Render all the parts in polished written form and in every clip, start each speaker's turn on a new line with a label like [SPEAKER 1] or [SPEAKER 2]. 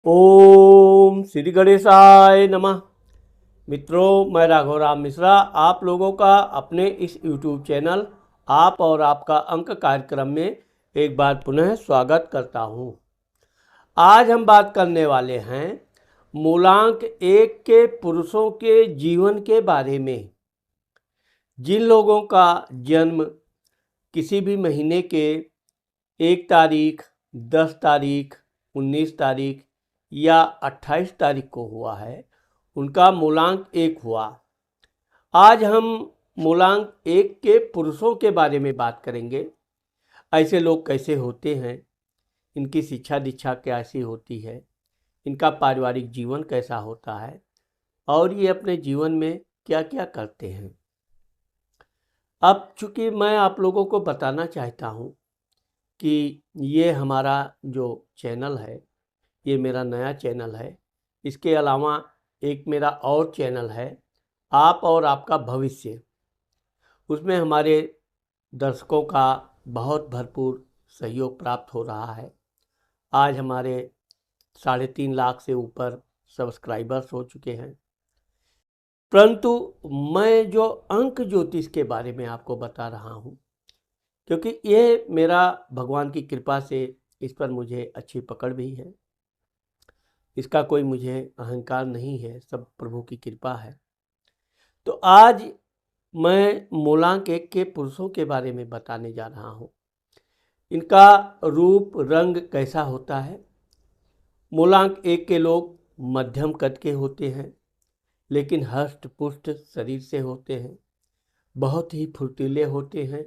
[SPEAKER 1] ओम श्री गणेशाय नमः। मित्रों, मैं राघवराम मिश्रा आप लोगों का अपने इस YouTube चैनल आप और आपका अंक कार्यक्रम में एक बार पुनः स्वागत करता हूं। आज हम बात करने वाले हैं मूलांक 1 के पुरुषों के जीवन के बारे में। जिन लोगों का जन्म किसी भी महीने के 1 तारीख, 10 तारीख, 19 तारीख या 28 तारीख को हुआ है, उनका मूलांक 1 हुआ। आज हम मूलांक 1 के पुरुषों के बारे में बात करेंगे। ऐसे लोग कैसे होते हैं, इनकी शिक्षा दीक्षा कैसी होती है, इनका पारिवारिक जीवन कैसा होता है और ये अपने जीवन में क्या क्या करते हैं। अब चूँकि मैं आप लोगों को बताना चाहता हूँ कि ये हमारा जो चैनल है, ये मेरा नया चैनल है। इसके अलावा एक मेरा और चैनल है, आप और आपका भविष्य। उसमें हमारे दर्शकों का बहुत भरपूर सहयोग प्राप्त हो रहा है। आज हमारे 3.5 लाख से ऊपर सब्सक्राइबर्स हो चुके हैं। परंतु मैं जो अंक ज्योतिष के बारे में आपको बता रहा हूँ, क्योंकि ये मेरा भगवान की कृपा से इस पर मुझे अच्छी पकड़ भी है। इसका कोई मुझे अहंकार नहीं है, सब प्रभु की कृपा है। तो आज मैं मूलांक 1 के पुरुषों के बारे में बताने जा रहा हूँ। इनका रूप रंग कैसा होता है। मूलांक 1 के लोग मध्यम कद के होते हैं, लेकिन हष्ट पुष्ट शरीर से होते हैं, बहुत ही फुर्तीले होते हैं।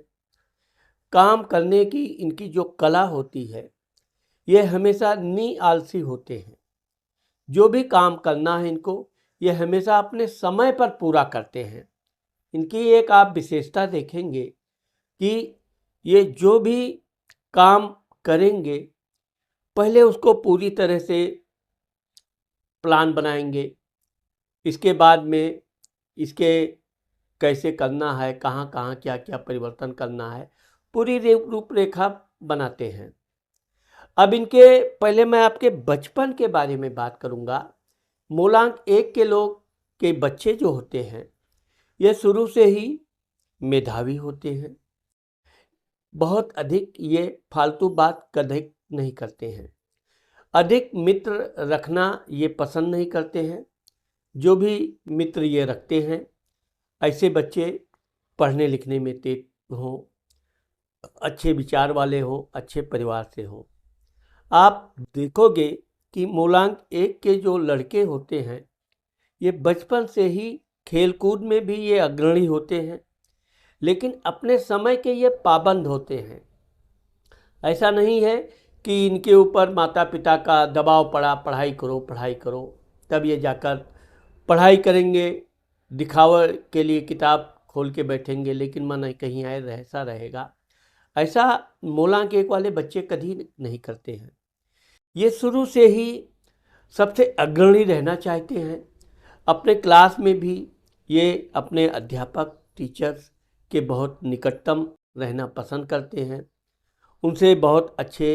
[SPEAKER 1] काम करने की इनकी जो कला होती है, ये हमेशा निआलसी होते हैं। जो भी काम करना है इनको, ये हमेशा अपने समय पर पूरा करते हैं। इनकी एक आप विशेषता देखेंगे कि ये जो भी काम करेंगे, पहले उसको पूरी तरह से प्लान बनाएंगे। इसके बाद में इसके कैसे करना है, कहाँ कहाँ क्या क्या परिवर्तन करना है, पूरी रूपरेखा बनाते हैं। अब इनके पहले मैं आपके बचपन के बारे में बात करूंगा। मूलांक 1 के लोग के बच्चे जो होते हैं, ये शुरू से ही मेधावी होते हैं। बहुत अधिक ये फालतू बात कभी नहीं करते हैं। अधिक मित्र रखना ये पसंद नहीं करते हैं। जो भी मित्र ये रखते हैं, ऐसे बच्चे पढ़ने लिखने में तेज हों, अच्छे विचार वाले हों, अच्छे परिवार से हों। आप देखोगे कि मूलांक 1 के जो लड़के होते हैं, ये बचपन से ही खेलकूद में भी ये अग्रणी होते हैं, लेकिन अपने समय के ये पाबंद होते हैं। ऐसा नहीं है कि इनके ऊपर माता पिता का दबाव पड़ा, पढ़ाई करो पढ़ाई करो, तब ये जाकर पढ़ाई करेंगे। दिखावे के लिए किताब खोल के बैठेंगे, लेकिन मन कहीं ऐसा रहेगा। ऐसा मूलांक 1 वाले बच्चे कभी नहीं करते हैं। ये शुरू से ही सबसे अग्रणी रहना चाहते हैं। अपने क्लास में भी ये अपने अध्यापक टीचर्स के बहुत निकटतम रहना पसंद करते हैं। उनसे बहुत अच्छे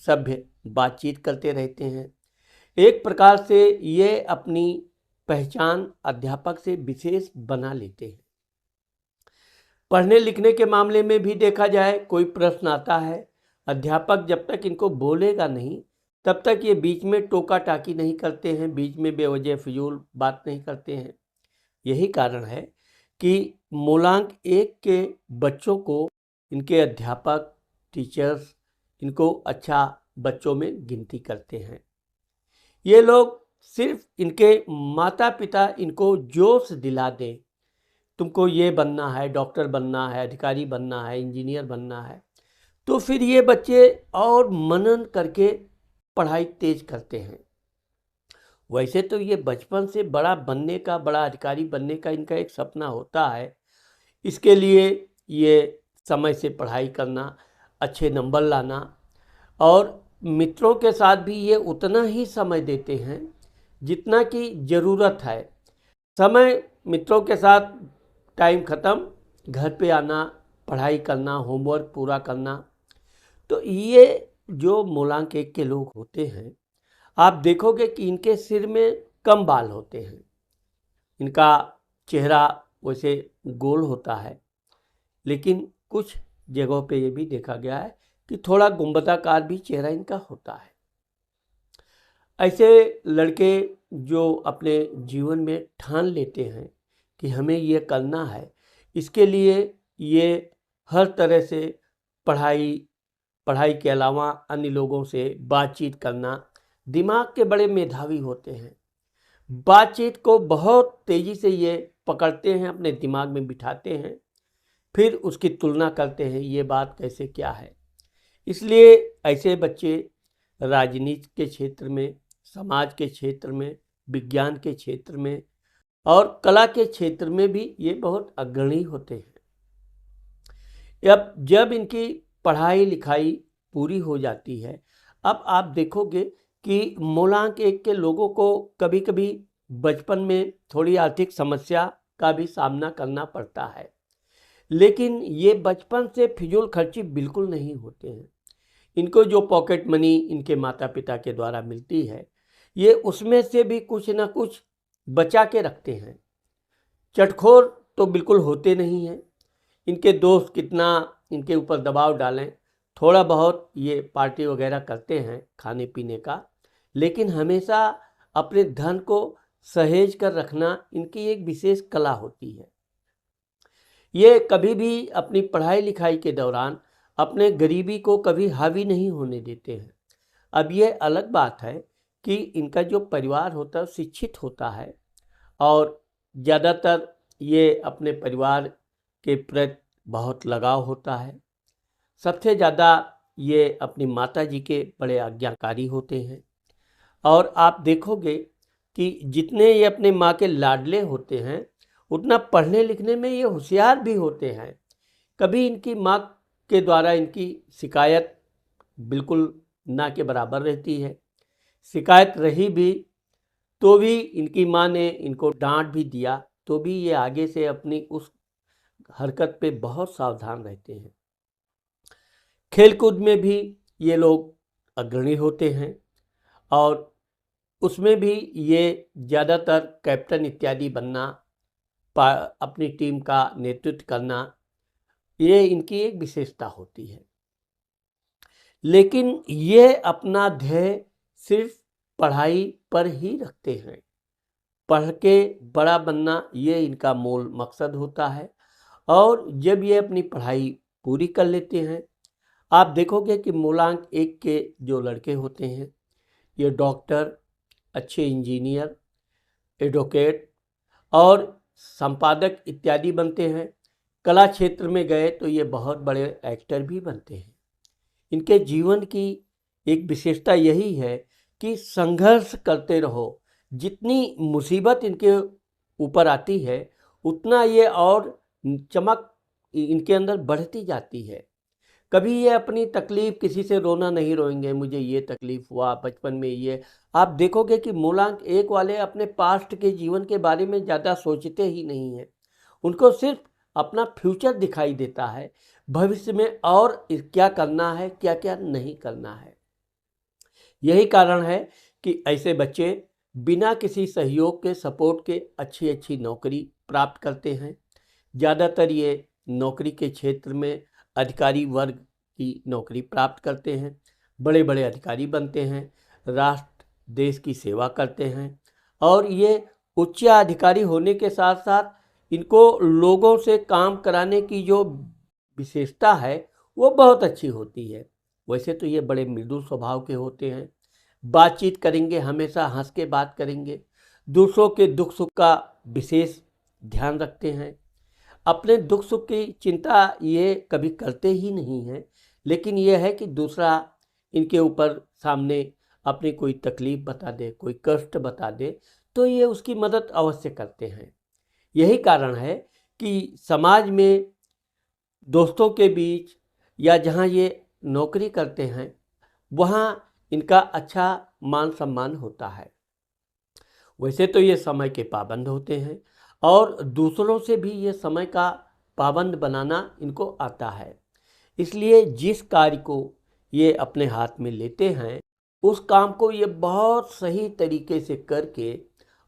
[SPEAKER 1] सभ्य बातचीत करते रहते हैं। एक प्रकार से ये अपनी पहचान अध्यापक से विशेष बना लेते हैं। पढ़ने लिखने के मामले में भी देखा जाए, कोई प्रश्न आता है, अध्यापक जब तक इनको बोलेगा नहीं, तब तक ये बीच में टोका टाकी नहीं करते हैं, बीच में बेवजह फिजूल बात नहीं करते हैं। यही कारण है कि मूलांक 1 के बच्चों को इनके अध्यापक टीचर्स इनको अच्छा बच्चों में गिनती करते हैं। ये लोग सिर्फ इनके माता पिता इनको जोश दिला दें, तुमको ये बनना है, डॉक्टर बनना है, अधिकारी बनना है, इंजीनियर बनना है, तो फिर ये बच्चे और मनन करके पढ़ाई तेज करते हैं। वैसे तो ये बचपन से बड़ा बनने का, बड़ा अधिकारी बनने का इनका एक सपना होता है। इसके लिए ये समय से पढ़ाई करना, अच्छे नंबर लाना, और मित्रों के साथ भी ये उतना ही समय देते हैं जितना कि ज़रूरत है। समय मित्रों के साथ टाइम ख़त्म, घर पे आना, पढ़ाई करना, होमवर्क पूरा करना। तो ये जो मूलांक 1 के लोग होते हैं, आप देखोगे कि इनके सिर में कम बाल होते हैं, इनका चेहरा वैसे गोल होता है, लेकिन कुछ जगहों पे ये भी देखा गया है कि थोड़ा गुंबदाकार भी चेहरा इनका होता है। ऐसे लड़के जो अपने जीवन में ठान लेते हैं कि हमें ये करना है, इसके लिए ये हर तरह से पढ़ाई के अलावा अन्य लोगों से बातचीत करना, दिमाग के बड़े मेधावी होते हैं। बातचीत को बहुत तेज़ी से ये पकड़ते हैं, अपने दिमाग में बिठाते हैं, फिर उसकी तुलना करते हैं ये बात कैसे क्या है। इसलिए ऐसे बच्चे राजनीति के क्षेत्र में, समाज के क्षेत्र में, विज्ञान के क्षेत्र में और कला के क्षेत्र में भी ये बहुत अग्रणी होते हैं। अब जब इनकी पढ़ाई लिखाई पूरी हो जाती है, अब आप देखोगे कि मूलांक 1 के लोगों को कभी कभी बचपन में थोड़ी आर्थिक समस्या का भी सामना करना पड़ता है, लेकिन ये बचपन से फिजूल खर्ची बिल्कुल नहीं होते हैं। इनको जो पॉकेट मनी इनके माता पिता के द्वारा मिलती है, ये उसमें से भी कुछ ना कुछ बचा के रखते हैं। चटखोर तो बिल्कुल होते नहीं हैं। इनके दोस्त कितना इनके ऊपर दबाव डालें, थोड़ा बहुत ये पार्टी वगैरह करते हैं खाने पीने का, लेकिन हमेशा अपने धन को सहेज कर रखना इनकी एक विशेष कला होती है। ये कभी भी अपनी पढ़ाई लिखाई के दौरान अपने गरीबी को कभी हावी नहीं होने देते हैं। अब ये अलग बात है कि इनका जो परिवार होता है शिक्षित होता है और ज़्यादातर ये अपने परिवार के प्रति बहुत लगाव होता है। सबसे ज़्यादा ये अपनी माता जी के बड़े आज्ञाकारी होते हैं और आप देखोगे कि जितने ये अपने माँ के लाडले होते हैं, उतना पढ़ने लिखने में ये होशियार भी होते हैं। कभी इनकी माँ के द्वारा इनकी शिकायत बिल्कुल ना के बराबर रहती है। शिकायत रही भी तो भी इनकी माँ ने इनको डांट भी दिया तो भी ये आगे से अपनी उस हरकत पे बहुत सावधान रहते हैं। खेलकूद में भी ये लोग अग्रणी होते हैं और उसमें भी ये ज़्यादातर कैप्टन इत्यादि बनना, अपनी टीम का नेतृत्व करना, ये इनकी एक विशेषता होती है। लेकिन ये अपना ध्येय सिर्फ पढ़ाई पर ही रखते हैं। पढ़ के बड़ा बनना ये इनका मूल मकसद होता है और जब ये अपनी पढ़ाई पूरी कर लेते हैं, आप देखोगे कि मूलांक 1 के जो लड़के होते हैं, ये डॉक्टर, अच्छे इंजीनियर, एडवोकेट और संपादक इत्यादि बनते हैं। कला क्षेत्र में गए तो ये बहुत बड़े एक्टर भी बनते हैं। इनके जीवन की एक विशेषता यही है कि संघर्ष करते रहो। जितनी मुसीबत इनके ऊपर आती है, उतना ये और चमक इनके अंदर बढ़ती जाती है। कभी ये अपनी तकलीफ़ किसी से रोना नहीं रोएंगे, मुझे ये तकलीफ़ हुआ बचपन में ये। आप देखोगे कि मूलांक 1 वाले अपने पास्ट के जीवन के बारे में ज़्यादा सोचते ही नहीं हैं। उनको सिर्फ अपना फ्यूचर दिखाई देता है, भविष्य में और क्या करना है, क्या क्या नहीं करना है। यही कारण है कि ऐसे बच्चे बिना किसी सहयोग के, सपोर्ट के अच्छी अच्छी नौकरी प्राप्त करते हैं। ज़्यादातर ये नौकरी के क्षेत्र में अधिकारी वर्ग की नौकरी प्राप्त करते हैं, बड़े बड़े अधिकारी बनते हैं, राष्ट्र देश की सेवा करते हैं और ये उच्चाधिकारी होने के साथ साथ इनको लोगों से काम कराने की जो विशेषता है वो बहुत अच्छी होती है। वैसे तो ये बड़े मृदु स्वभाव के होते हैं, बातचीत करेंगे, हमेशा हंस के बात करेंगे, दूसरों के दुख सुख का विशेष ध्यान रखते हैं। अपने दुख सुख की चिंता ये कभी करते ही नहीं हैं, लेकिन ये है कि दूसरा इनके ऊपर सामने अपनी कोई तकलीफ़ बता दे, कोई कष्ट बता दे, तो ये उसकी मदद अवश्य करते हैं। यही कारण है कि समाज में, दोस्तों के बीच या जहाँ ये नौकरी करते हैं, वहाँ इनका अच्छा मान सम्मान होता है। वैसे तो ये समय के पाबंद होते हैं और दूसरों से भी ये समय का पाबंद बनाना इनको आता है। इसलिए जिस कार्य को ये अपने हाथ में लेते हैं उस काम को ये बहुत सही तरीके से करके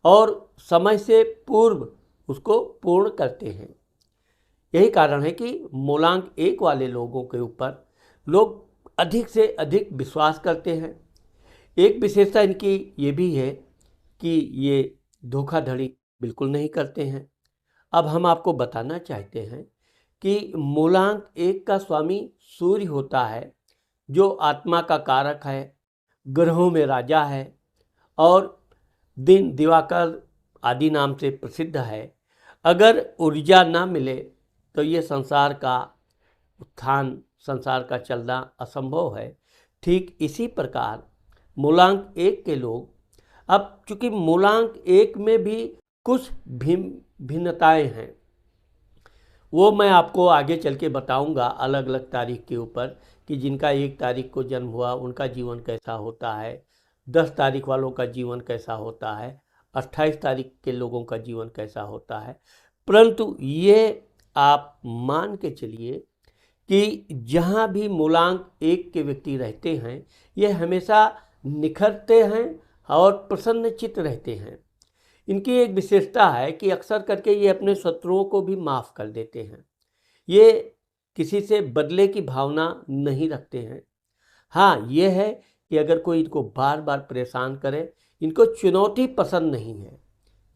[SPEAKER 1] और समय से पूर्व उसको पूर्ण करते हैं। यही कारण है कि मूलांक 1 वाले लोगों के ऊपर लोग अधिक से अधिक विश्वास करते हैं। एक विशेषता इनकी ये भी है कि ये धोखाधड़ी बिल्कुल नहीं करते हैं। अब हम आपको बताना चाहते हैं कि मूलांक 1 का स्वामी सूर्य होता है, जो आत्मा का कारक है, ग्रहों में राजा है और दिन दिवाकर आदि नाम से प्रसिद्ध है। अगर ऊर्जा ना मिले तो ये संसार का उत्थान, संसार का चलना असंभव है। ठीक इसी प्रकार मूलांक 1 के लोग, अब चूंकि मूलांक 1 में भी कुछ भिन्नताएं हैं, वो मैं आपको आगे चल के बताऊंगा अलग अलग तारीख के ऊपर, कि जिनका 1 तारीख को जन्म हुआ उनका जीवन कैसा होता है, 10 तारीख वालों का जीवन कैसा होता है, 28 तारीख के लोगों का जीवन कैसा होता है। परंतु ये आप मान के चलिए कि जहाँ भी मूलांक 1 के व्यक्ति रहते हैं, ये हमेशा निखरते हैं और प्रसन्नचित्त रहते हैं। इनकी एक विशेषता है कि अक्सर करके ये अपने शत्रुओं को भी माफ़ कर देते हैं। ये किसी से बदले की भावना नहीं रखते हैं। हाँ, ये है कि अगर कोई इनको बार बार परेशान करे, इनको चुनौती पसंद नहीं है।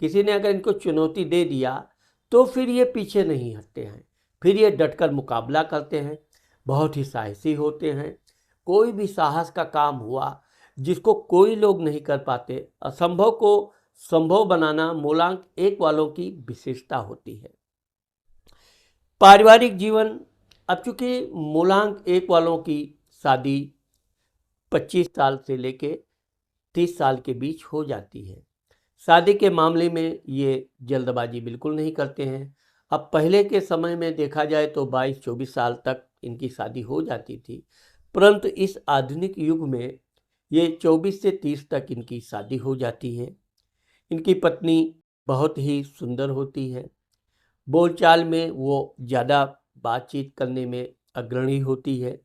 [SPEAKER 1] किसी ने अगर इनको चुनौती दे दिया तो फिर ये पीछे नहीं हटते हैं, फिर ये डटकर मुकाबला करते हैं, बहुत ही साहसी होते हैं। कोई भी साहस का काम हुआ जिसको कोई लोग नहीं कर पाते, असंभव को संभव बनाना मूलांक 1 वालों की विशेषता होती है। पारिवारिक जीवन, अब चूंकि मूलांक 1 वालों की शादी 25 साल से लेके 30 साल के बीच हो जाती है। शादी के मामले में ये जल्दबाजी बिल्कुल नहीं करते हैं। अब पहले के समय में देखा जाए तो 22-24 साल तक इनकी शादी हो जाती थी, परंतु इस आधुनिक युग में ये 24 से 30 तक इनकी शादी हो जाती है। इनकी पत्नी बहुत ही सुंदर होती है, बोलचाल में वो ज़्यादा बातचीत करने में अग्रणी होती है।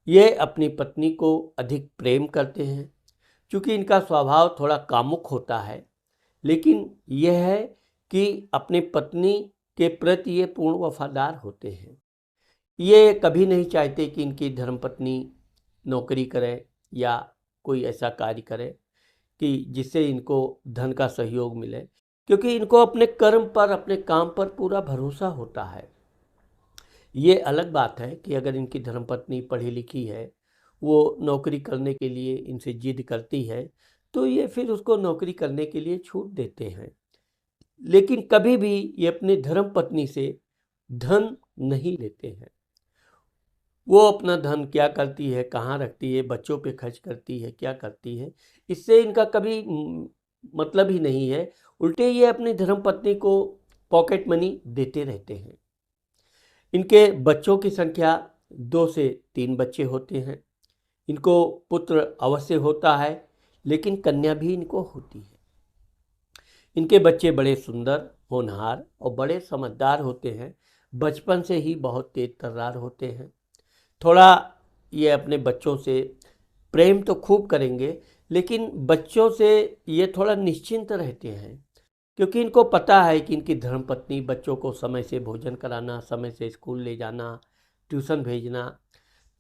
[SPEAKER 1] ये अपनी पत्नी को अधिक प्रेम करते हैं, क्योंकि इनका स्वभाव थोड़ा कामुक होता है, लेकिन यह है कि अपनी पत्नी के प्रति ये पूर्ण वफादार होते हैं। ये कभी नहीं चाहते कि इनकी धर्मपत्नी नौकरी करे या कोई ऐसा कार्य करे कि जिससे इनको धन का सहयोग मिले, क्योंकि इनको अपने कर्म पर, अपने काम पर पूरा भरोसा होता है। ये अलग बात है कि अगर इनकी धर्मपत्नी पढ़ी लिखी है, वो नौकरी करने के लिए इनसे जिद करती है, तो ये फिर उसको नौकरी करने के लिए छूट देते हैं। लेकिन कभी भी ये अपनी धर्मपत्नी से धन नहीं लेते हैं। वो अपना धन क्या करती है, कहाँ रखती है, बच्चों पे खर्च करती है, क्या करती है, इससे इनका कभी मतलब ही नहीं है। उल्टे ये अपनी धर्मपत्नी को पॉकेट मनी देते रहते हैं। इनके बच्चों की संख्या 2 से 3 बच्चे होते हैं। इनको पुत्र अवश्य होता है, लेकिन कन्या भी इनको होती है। इनके बच्चे बड़े सुंदर, होनहार और बड़े समझदार होते हैं। बचपन से ही बहुत तेज तर्रार होते हैं। थोड़ा ये अपने बच्चों से प्रेम तो खूब करेंगे, लेकिन बच्चों से ये थोड़ा निश्चिंत रहते हैं, क्योंकि इनको पता है कि इनकी धर्मपत्नी बच्चों को समय से भोजन कराना, समय से स्कूल ले जाना, ट्यूशन भेजना।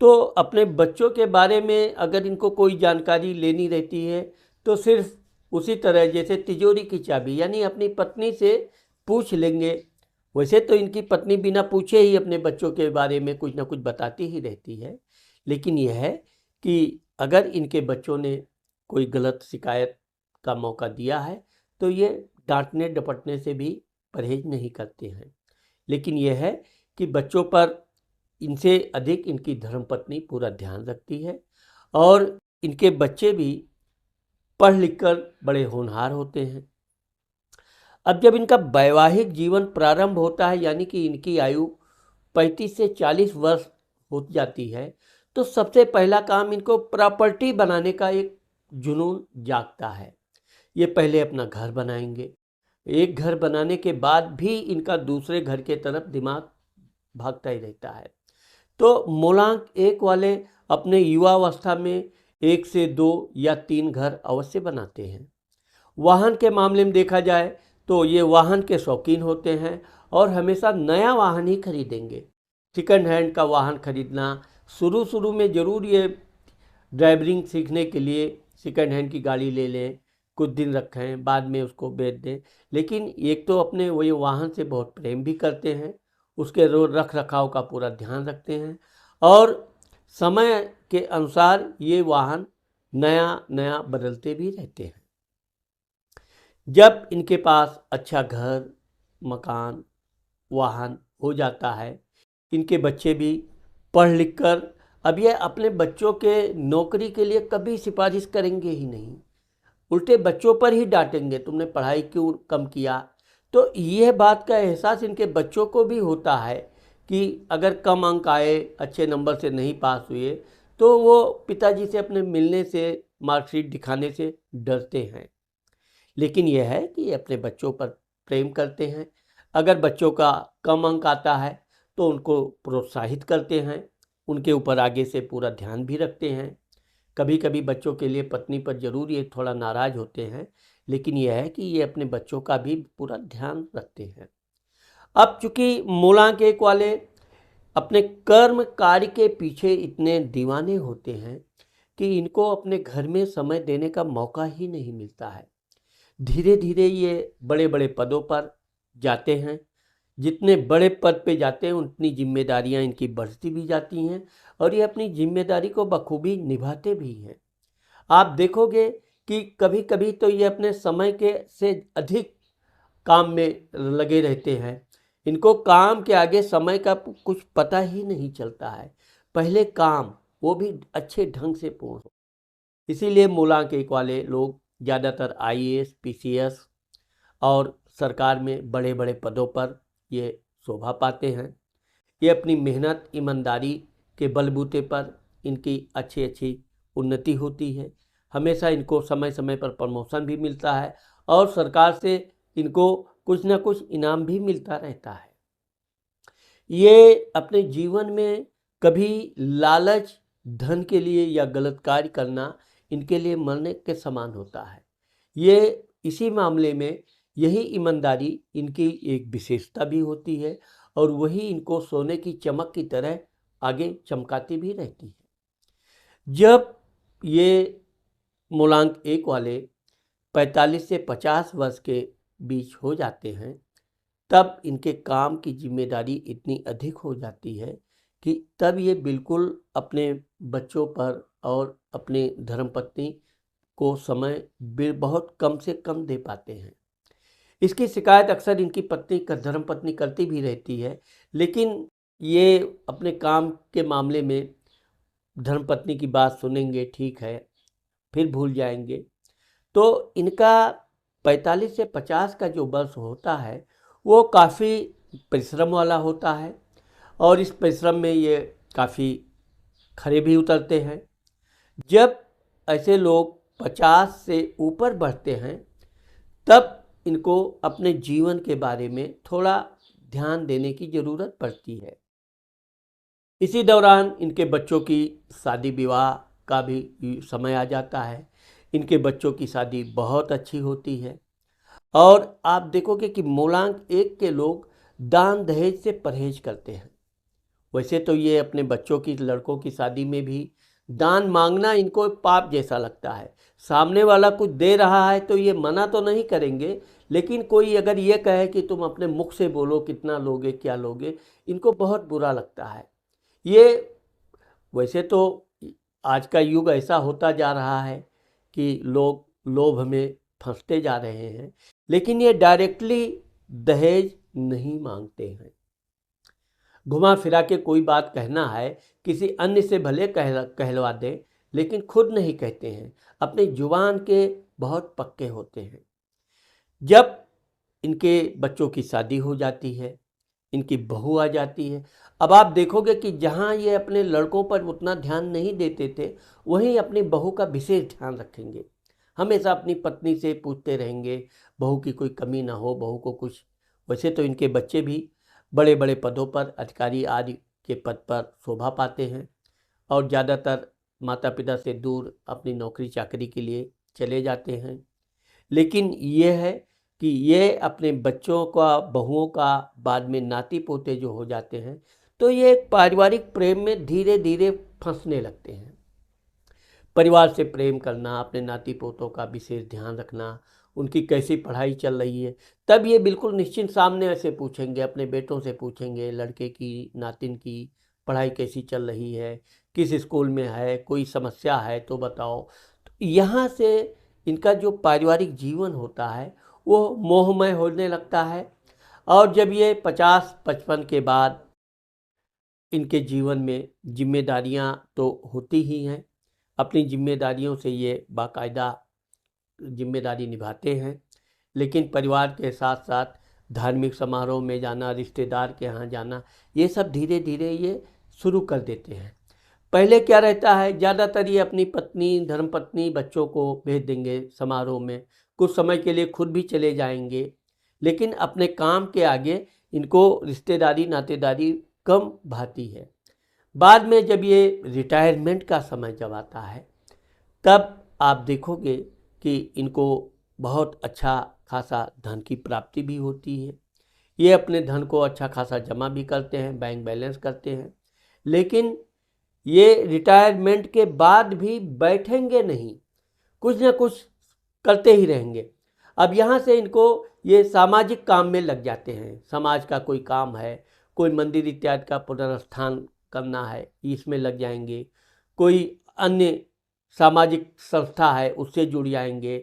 [SPEAKER 1] तो अपने बच्चों के बारे में अगर इनको कोई जानकारी लेनी रहती है तो सिर्फ उसी तरह जैसे तिजोरी की चाबी, यानी अपनी पत्नी से पूछ लेंगे। वैसे तो इनकी पत्नी बिना पूछे ही अपने बच्चों के बारे में कुछ ना कुछ बताती ही रहती है, लेकिन यह है कि अगर इनके बच्चों ने कोई गलत शिकायत का मौका दिया है तो ये डांटने डपटने से भी परहेज नहीं करते हैं। लेकिन यह है कि बच्चों पर इनसे अधिक इनकी धर्मपत्नी पूरा ध्यान रखती है, और इनके बच्चे भी पढ़ लिखकर बड़े होनहार होते हैं। अब जब इनका वैवाहिक जीवन प्रारंभ होता है, यानी कि इनकी आयु 35 से 40 वर्ष हो जाती है, तो सबसे पहला काम इनको प्रॉपर्टी बनाने का एक जुनून जागता है। ये पहले अपना घर बनाएंगे। एक घर बनाने के बाद भी इनका दूसरे घर के तरफ दिमाग भागता ही रहता है। तो मूलांक 1 वाले अपने युवावस्था में 1 से 2 या 3 घर अवश्य बनाते हैं। वाहन के मामले में देखा जाए तो ये वाहन के शौकीन होते हैं और हमेशा नया वाहन ही खरीदेंगे। सेकंड हैंड का वाहन खरीदना शुरू में ज़रूर ये ड्राइवरिंग सीखने के लिए सेकंड हैंड की गाड़ी ले लें, कुछ दिन रखें, बाद में उसको बेच दें। लेकिन एक तो अपने वही वाहन से बहुत प्रेम भी करते हैं, उसके रख रखाव का पूरा ध्यान रखते हैं और समय के अनुसार ये वाहन नया नया बदलते भी रहते हैं। जब इनके पास अच्छा घर, मकान, वाहन हो जाता है, इनके बच्चे भी पढ़ लिख कर अब ये अपने बच्चों के नौकरी के लिए कभी सिफारिश करेंगे ही नहीं, उल्टे बच्चों पर ही डांटेंगे, तुमने पढ़ाई क्यों कम किया। तो यह बात का एहसास इनके बच्चों को भी होता है कि अगर कम अंक आए, अच्छे नंबर से नहीं पास हुए, तो वो पिताजी से अपने मिलने से, मार्कशीट दिखाने से डरते हैं। लेकिन यह है कि अपने बच्चों पर प्रेम करते हैं। अगर बच्चों का कम अंक आता है तो उनको प्रोत्साहित करते हैं, उनके ऊपर आगे से पूरा ध्यान भी रखते हैं। कभी कभी बच्चों के लिए पत्नी पर ज़रूर ये थोड़ा नाराज़ होते हैं, लेकिन यह है कि ये अपने बच्चों का भी पूरा ध्यान रखते हैं। अब चूँकि मूलांक 1 वाले अपने कर्म कार्य के पीछे इतने दीवाने होते हैं कि इनको अपने घर में समय देने का मौका ही नहीं मिलता है। धीरे धीरे ये बड़े बड़े पदों पर जाते हैं। जितने बड़े पद पे जाते हैं उतनी जिम्मेदारियां इनकी बढ़ती भी जाती हैं और ये अपनी जिम्मेदारी को बखूबी निभाते भी हैं। आप देखोगे कि कभी कभी तो ये अपने समय के से अधिक काम में लगे रहते हैं। इनको काम के आगे समय का कुछ पता ही नहीं चलता है। पहले काम, वो भी अच्छे ढंग से पूर्ण हो। इसीलिए मूलांक 1 वाले लोग ज़्यादातर IAS, PCS और सरकार में बड़े बड़े पदों पर ये शोभा पाते हैं। ये अपनी मेहनत, ईमानदारी के बलबूते पर इनकी अच्छी अच्छी उन्नति होती है। हमेशा इनको समय समय पर प्रमोशन भी मिलता है और सरकार से इनको कुछ ना कुछ इनाम भी मिलता रहता है। ये अपने जीवन में कभी लालच, धन के लिए या गलत कार्य करना इनके लिए मरने के समान होता है। ये इसी मामले में यही ईमानदारी इनकी एक विशेषता भी होती है और वही इनको सोने की चमक की तरह आगे चमकाती भी रहती है। जब ये मूलांक 1 वाले 45 से 50 वर्ष के बीच हो जाते हैं, तब इनके काम की जिम्मेदारी इतनी अधिक हो जाती है कि तब ये बिल्कुल अपने बच्चों पर और अपने धर्मपत्नी को समय बहुत कम से कम दे पाते हैं। इसकी शिकायत अक्सर इनकी पत्नी धर्मपत्नी करती भी रहती है, लेकिन ये अपने काम के मामले में धर्मपत्नी की बात सुनेंगे, ठीक है, फिर भूल जाएंगे। तो इनका 45 से 50 का जो वर्ष होता है वो काफ़ी परिश्रम वाला होता है और इस परिश्रम में ये काफ़ी खरे भी उतरते हैं। जब ऐसे लोग 50 से ऊपर बढ़ते हैं तब इनको अपने जीवन के बारे में थोड़ा ध्यान देने की ज़रूरत पड़ती है। इसी दौरान इनके बच्चों की शादी विवाह का भी समय आ जाता है। इनके बच्चों की शादी बहुत अच्छी होती है और आप देखोगे कि मूलांक 1 के लोग दान दहेज से परहेज करते हैं। वैसे तो ये अपने बच्चों की, लड़कों की शादी में भी दान मांगना इनको पाप जैसा लगता है। सामने वाला कुछ दे रहा है तो ये मना तो नहीं करेंगे, लेकिन कोई अगर ये कहे कि तुम अपने मुख से बोलो कितना लोगे, क्या लोगे, इनको बहुत बुरा लगता है। ये वैसे तो आज का युग ऐसा होता जा रहा है कि लोग लोभ में फंसते जा रहे हैं, लेकिन ये डायरेक्टली दहेज नहीं मांगते हैं। घुमा फिरा के कोई बात कहना है, किसी अन्य से भले कहलवा दें, लेकिन खुद नहीं कहते हैं। अपने जुबान के बहुत पक्के होते हैं। जब इनके बच्चों की शादी हो जाती है, इनकी बहू आ जाती है, अब आप देखोगे कि जहाँ ये अपने लड़कों पर उतना ध्यान नहीं देते थे, वहीं अपनी बहू का विशेष ध्यान रखेंगे। हमेशा अपनी पत्नी से पूछते रहेंगे बहू की कोई कमी ना हो, बहू को कुछ। वैसे तो इनके बच्चे भी बड़े बड़े पदों पर, अधिकारी आदि के पद पर शोभा पाते हैं और ज़्यादातर माता पिता से दूर अपनी नौकरी चाकरी के लिए चले जाते हैं। लेकिन ये है कि ये अपने बच्चों का, बहुओं का, बाद में नाती पोते जो हो जाते हैं, तो ये एक पारिवारिक प्रेम में धीरे धीरे फंसने लगते हैं। परिवार से प्रेम करना, अपने नाती पोतों का विशेष ध्यान रखना, उनकी कैसी पढ़ाई चल रही है, तब ये बिल्कुल निश्चिंत सामने से पूछेंगे, अपने बेटों से पूछेंगे, लड़के की, नातिन की पढ़ाई कैसी चल रही है, किस स्कूल में है, कोई समस्या है तो बताओ। तो यहाँ से इनका जो पारिवारिक जीवन होता है वो मोहमय होने लगता है। और जब ये 50-55 के बाद इनके जीवन में जिम्मेदारियां तो होती ही हैं, अपनी जिम्मेदारियों से ये बाकायदा जिम्मेदारी निभाते हैं, लेकिन परिवार के साथ साथ धार्मिक समारोह में जाना, रिश्तेदार के यहाँ जाना, ये सब धीरे धीरे ये शुरू कर देते हैं। पहले क्या रहता है, ज़्यादातर ये अपनी पत्नी, धर्मपत्नी, बच्चों को भेज देंगे समारोह में, कुछ समय के लिए खुद भी चले जाएंगे, लेकिन अपने काम के आगे इनको रिश्तेदारी, नातेदारी कम भाती है। बाद में जब ये रिटायरमेंट का समय जब आता है, तब आप देखोगे कि इनको बहुत अच्छा खासा धन की प्राप्ति भी होती है। ये अपने धन को अच्छा खासा जमा भी करते हैं, बैंक बैलेंस करते हैं, लेकिन ये रिटायरमेंट के बाद भी बैठेंगे नहीं, कुछ ना कुछ करते ही रहेंगे। अब यहाँ से इनको ये सामाजिक काम में लग जाते हैं। समाज का कोई काम है, कोई मंदिर इत्यादि का पुनरुत्थान करना है, इसमें लग जाएंगे। कोई अन्य सामाजिक संस्था है, उससे जुड़ जाएंगे।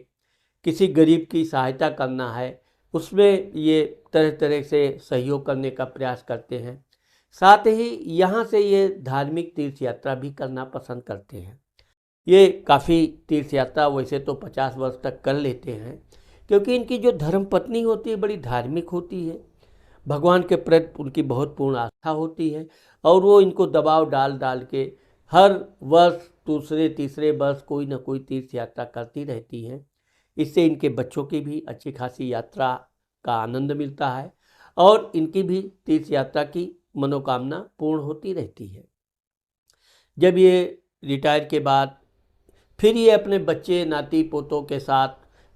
[SPEAKER 1] किसी गरीब की सहायता करना है, उसमें ये तरह तरह से सहयोग करने का प्रयास करते हैं। साथ ही यहाँ से ये धार्मिक तीर्थ यात्रा भी करना पसंद करते हैं। ये काफ़ी तीर्थ यात्रा वैसे तो 50 वर्ष तक कर लेते हैं, क्योंकि इनकी जो धर्म पत्नी होती है बड़ी धार्मिक होती है, भगवान के प्रति उनकी बहुत पूर्ण आस्था होती है, और वो इनको दबाव डाल डाल के हर वर्ष दूसरे तीसरे वर्ष कोई ना कोई तीर्थ यात्रा करती रहती हैं। इससे इनके बच्चों की भी अच्छी खासी यात्रा का आनंद मिलता है, और इनकी भी तीर्थ यात्रा की मनोकामना पूर्ण होती रहती है। जब ये रिटायर के बाद फिर ये अपने बच्चे, नाती पोतों के साथ,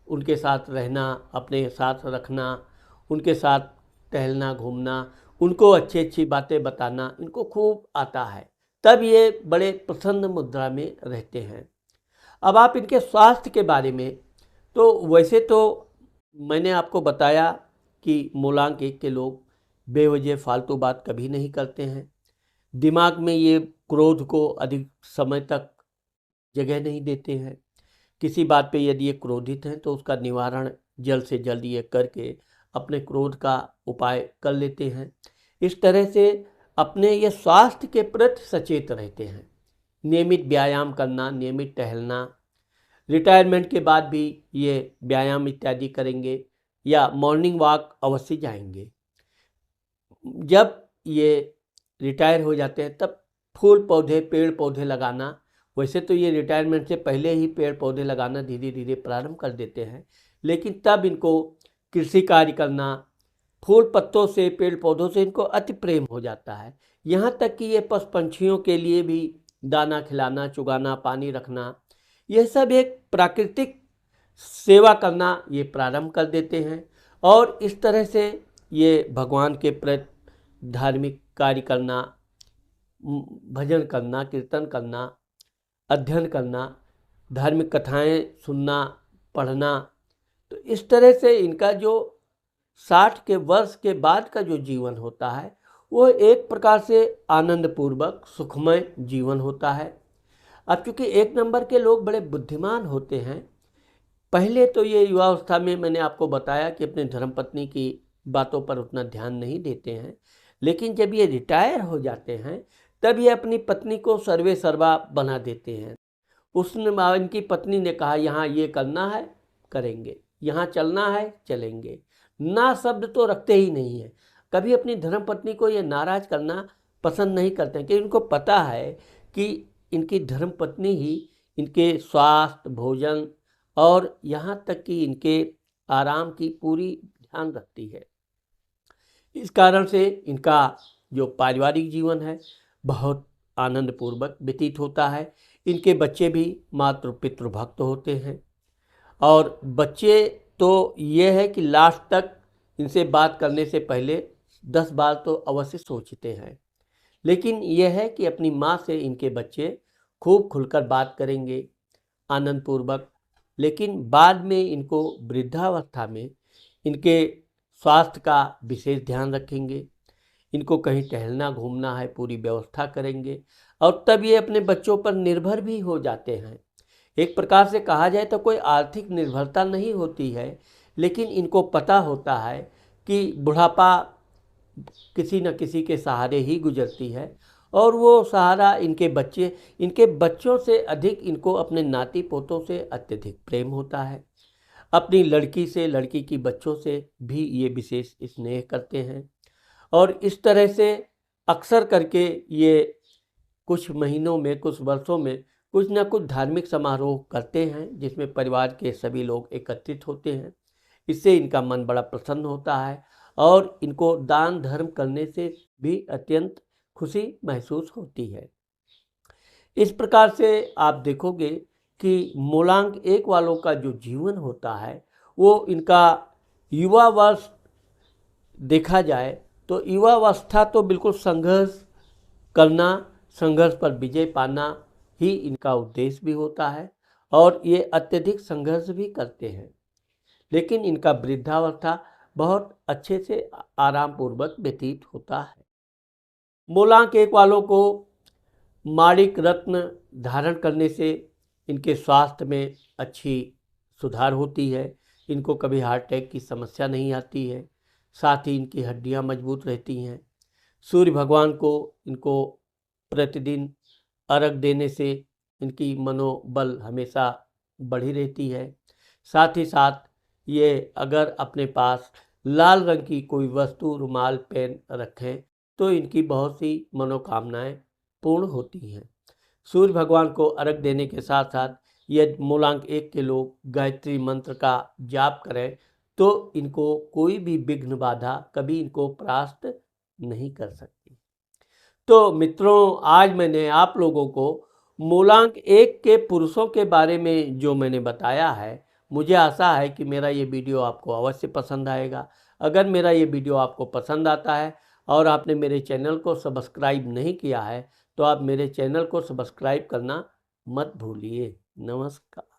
[SPEAKER 1] उनके साथ रहना, अपने साथ रखना, उनके साथ टहलना, घूमना, उनको अच्छी अच्छी बातें बताना इनको खूब आता है। तब ये बड़े प्रसन्न मुद्रा में रहते हैं। अब आप इनके स्वास्थ्य के बारे में, तो वैसे तो मैंने आपको बताया कि मूलांक 1 के लोग बेवजह फालतू बात कभी नहीं करते हैं। दिमाग में ये क्रोध को अधिक समय तक जगह नहीं देते हैं। किसी बात पे यदि ये क्रोधित हैं तो उसका निवारण जल्द से जल्द ये करके अपने क्रोध का उपाय कर लेते हैं। इस तरह से अपने ये स्वास्थ्य के प्रति सचेत रहते हैं। नियमित व्यायाम करना, नियमित टहलना, रिटायरमेंट के बाद भी ये व्यायाम इत्यादि करेंगे या मॉर्निंग वॉक अवश्य जाएंगे। जब ये रिटायर हो जाते हैं तब फूल पौधे, पेड़ पौधे लगाना, वैसे तो ये रिटायरमेंट से पहले ही पेड़ पौधे लगाना धीरे धीरे प्रारंभ कर देते हैं, लेकिन तब इनको कृषि कार्य करना, फूल पत्तों से, पेड़ पौधों से इनको अति प्रेम हो जाता है। यहाँ तक कि ये पशु पंछियों के लिए भी दाना खिलाना, चुगाना, पानी रखना, यह सब एक प्राकृतिक सेवा करना ये प्रारंभ कर देते हैं। और इस तरह से ये भगवान के प्रति धार्मिक कार्य करना, भजन करना, कीर्तन करना, अध्ययन करना, धार्मिक कथाएं सुनना, पढ़ना, तो इस तरह से इनका जो 60 के वर्ष के बाद का जो जीवन होता है वो एक प्रकार से आनंदपूर्वक सुखमय जीवन होता है। अब चूँकि 1 नंबर के लोग बड़े बुद्धिमान होते हैं, पहले तो ये युवावस्था में मैंने आपको बताया कि अपने धर्मपत्नी की बातों पर उतना ध्यान नहीं देते हैं, लेकिन जब ये रिटायर हो जाते हैं तब ये अपनी पत्नी को सर्वे सर्वा बना देते हैं। उसने, इनकी पत्नी ने कहा यहाँ ये करना है करेंगे, यहाँ चलना है चलेंगे, ना शब्द तो रखते ही नहीं है। कभी अपनी धर्मपत्नी को ये नाराज़ करना पसंद नहीं करते हैं, क्योंकि इनको पता है कि इनकी धर्मपत्नी ही इनके स्वास्थ्य, भोजन और यहाँ तक कि इनके आराम की पूरी ध्यान रखती है। इस कारण से इनका जो पारिवारिक जीवन है बहुत आनंदपूर्वक व्यतीत होता है। इनके बच्चे भी मातृ पितृ भक्त होते हैं। और बच्चे तो ये है कि लास्ट तक इनसे बात करने से पहले 10 बार तो अवश्य सोचते हैं। लेकिन यह है कि अपनी माँ से इनके बच्चे खूब खुलकर बात करेंगे आनंदपूर्वक। लेकिन बाद में इनको वृद्धावस्था में इनके स्वास्थ्य का विशेष ध्यान रखेंगे। इनको कहीं टहलना घूमना है पूरी व्यवस्था करेंगे। और तब ये अपने बच्चों पर निर्भर भी हो जाते हैं। एक प्रकार से कहा जाए तो कोई आर्थिक निर्भरता नहीं होती है, लेकिन इनको पता होता है कि बुढ़ापा किसी न किसी के सहारे ही गुजरती है। और वो सहारा इनके बच्चों से अधिक इनको अपने नाती पोतों से अत्यधिक प्रेम होता है। अपनी लड़की से, लड़की की बच्चों से भी ये विशेष स्नेह करते हैं। और इस तरह से अक्सर करके ये कुछ महीनों में, कुछ वर्षों में कुछ न कुछ धार्मिक समारोह करते हैं, जिसमें परिवार के सभी लोग एकत्रित होते हैं। इससे इनका मन बड़ा प्रसन्न होता है और इनको दान धर्म करने से भी अत्यंत खुशी महसूस होती है। इस प्रकार से आप देखोगे कि मूलांक 1 वालों का जो जीवन होता है वो इनका युवावस्था देखा जाए तो युवावस्था तो बिल्कुल संघर्ष करना, संघर्ष पर विजय पाना ही इनका उद्देश्य भी होता है। और ये अत्यधिक संघर्ष भी करते हैं। लेकिन इनका वृद्धावस्था बहुत अच्छे से आराम पूर्वक व्यतीत होता है। मूलांक 1 वालों को माणिक रत्न धारण करने से इनके स्वास्थ्य में अच्छी सुधार होती है। इनको कभी हार्ट अटैक की समस्या नहीं आती है। साथ ही इनकी हड्डियां मजबूत रहती हैं। सूर्य भगवान को इनको प्रतिदिन अर्घ देने से इनकी मनोबल हमेशा बढ़ी रहती है। साथ ही साथ ये अगर अपने पास लाल रंग की कोई वस्तु, रुमाल, पेन रखें तो इनकी बहुत सी मनोकामनाएं पूर्ण होती हैं। सूर्य भगवान को अर्घ देने के साथ साथ यदि मूलांक 1 के लोग गायत्री मंत्र का जाप करें तो इनको कोई भी विघ्न बाधा कभी इनको परास्त नहीं कर सकती। तो मित्रों, आज मैंने आप लोगों को मूलांक 1 के पुरुषों के बारे में जो मैंने बताया है, मुझे आशा है कि मेरा ये वीडियो आपको अवश्य पसंद आएगा। अगर मेरा ये वीडियो आपको पसंद आता है और आपने मेरे चैनल को सब्सक्राइब नहीं किया है तो आप मेरे चैनल को सब्सक्राइब करना मत भूलिए। नमस्कार।